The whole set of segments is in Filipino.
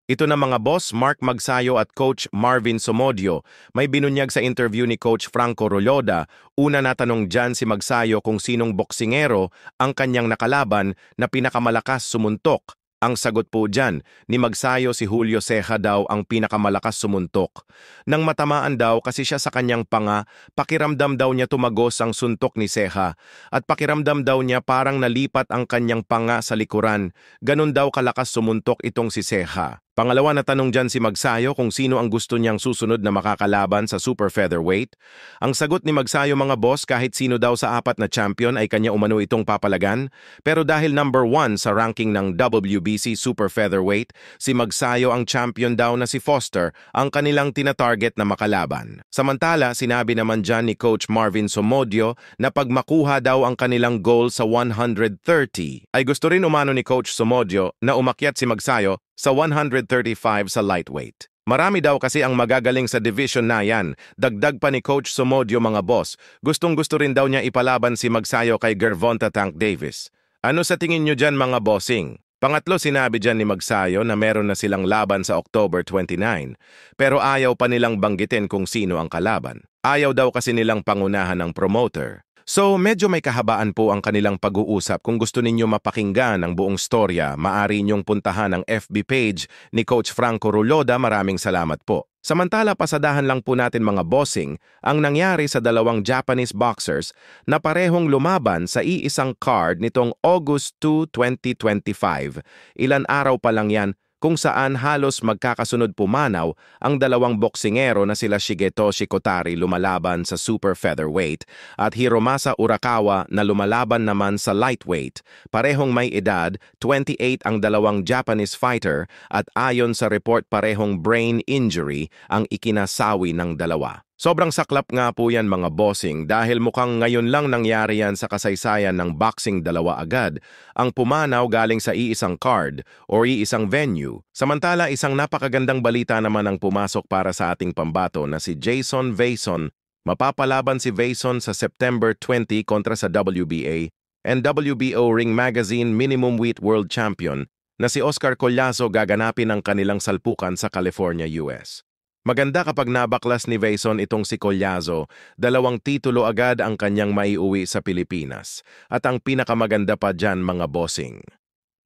Ito na mga boss, Mark Magsayo at Coach Marvin Somodio. May binunyag sa interview ni Coach Franco Roloda. Una natanong dyan si Magsayo kung sinong boksingero ang kanyang nakalaban na pinakamalakas sumuntok. Ang sagot po dyan, ni Magsayo si Julio Ceja daw ang pinakamalakas sumuntok. Nang matamaan daw kasi siya sa kanyang panga, pakiramdam daw niya tumagos ang suntok ni Ceja at pakiramdam daw niya parang nalipat ang kanyang panga sa likuran. Ganun daw kalakas sumuntok itong si Ceja. Pangalawa na tanong dyan si Magsayo kung sino ang gusto niyang susunod na makakalaban sa super featherweight. Ang sagot ni Magsayo mga boss, kahit sino daw sa apat na champion ay kanya umano itong papalagan. Pero dahil number 1 sa ranking ng WBC super featherweight, si Magsayo ang champion daw na si Foster ang kanilang tinatarget na makalaban. Samantala, sinabi naman dyan ni Coach Marvin Somodio na pag makuha daw ang kanilang goal sa 130, ay gusto rin umano ni Coach Somodio na umakyat si Magsayo sa 135 sa lightweight. Marami daw kasi ang magagaling sa division na yan. Dagdag pa ni Coach Somodio mga boss. Gustong-gusto rin daw niya ipalaban si Magsayo kay Gervonta Tank Davis. Ano sa tingin nyo dyan mga bossing? Pangatlo, sinabi dyan ni Magsayo na meron na silang laban sa October 29. Pero ayaw pa nilang banggitin kung sino ang kalaban. Ayaw daw kasi nilang pangunahan ng promoter. So, medyo may kahabaan po ang kanilang pag-uusap. Kung gusto ninyo mapakinggan ang buong storya, maaari ninyong puntahan ang FB page ni Coach Franco Roloda. Maraming salamat po. Samantala, pasadahan lang po natin mga bossing ang nangyari sa dalawang Japanese boxers na parehong lumaban sa iisang card nitong August 2, 2025. Ilan araw pa lang yan kung saan halos magkakasunod pumanaw ang dalawang boksingero na sila Shigetoshi Kotari lumalaban sa super featherweight at Hiromasa Urakawa na lumalaban naman sa lightweight. Parehong may edad, 28 ang dalawang Japanese fighter at ayon sa report parehong brain injury ang ikinasawi ng dalawa. Sobrang saklap nga po yan mga bossing dahil mukhang ngayon lang nangyari yan sa kasaysayan ng boxing dalawa agad ang pumanaw galing sa iisang card o iisang venue. Samantala isang napakagandang balita naman ang pumasok para sa ating pambato na si Jason Vason. Mapapalaban si Vason sa September 20 kontra sa WBA and WBO Ring Magazine Minimum Weight World Champion na si Oscar Collazo. Gaganapin ang kanilang salpukan sa California, US. Maganda kapag nabaklas ni Vason itong si Collazo, 2 titulo agad ang kanyang maiuwi sa Pilipinas. At ang pinakamaganda pa dyan mga bossing,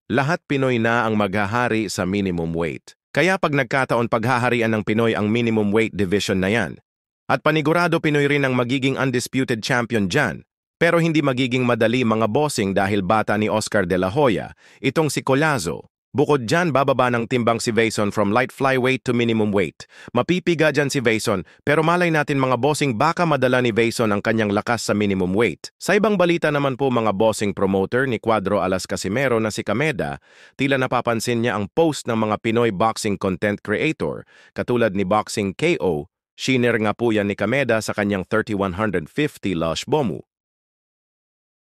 lahat Pinoy na ang maghahari sa minimum weight. Kaya pag nagkataon paghaharian ng Pinoy ang minimum weight division na yan. At panigurado Pinoy rin ang magiging undisputed champion dyan. Pero hindi magiging madali mga bossing dahil bata ni Oscar De La Hoya, itong si Collazo. Bukod dyan, bababa ng timbang si Vason from light flyweight to minimum weight. Mapipiga dyan si Vason, pero malay natin mga bossing baka madala ni Vason ang kanyang lakas sa minimum weight. Sa ibang balita naman po mga bossing, promoter ni Cuadro Alas Casimero na si Kameda, tila napapansin niya ang post ng mga Pinoy boxing content creator, katulad ni Boxing KO. Shinare nga po yan ni Kameda sa kanyang 3150 Lush Bomu.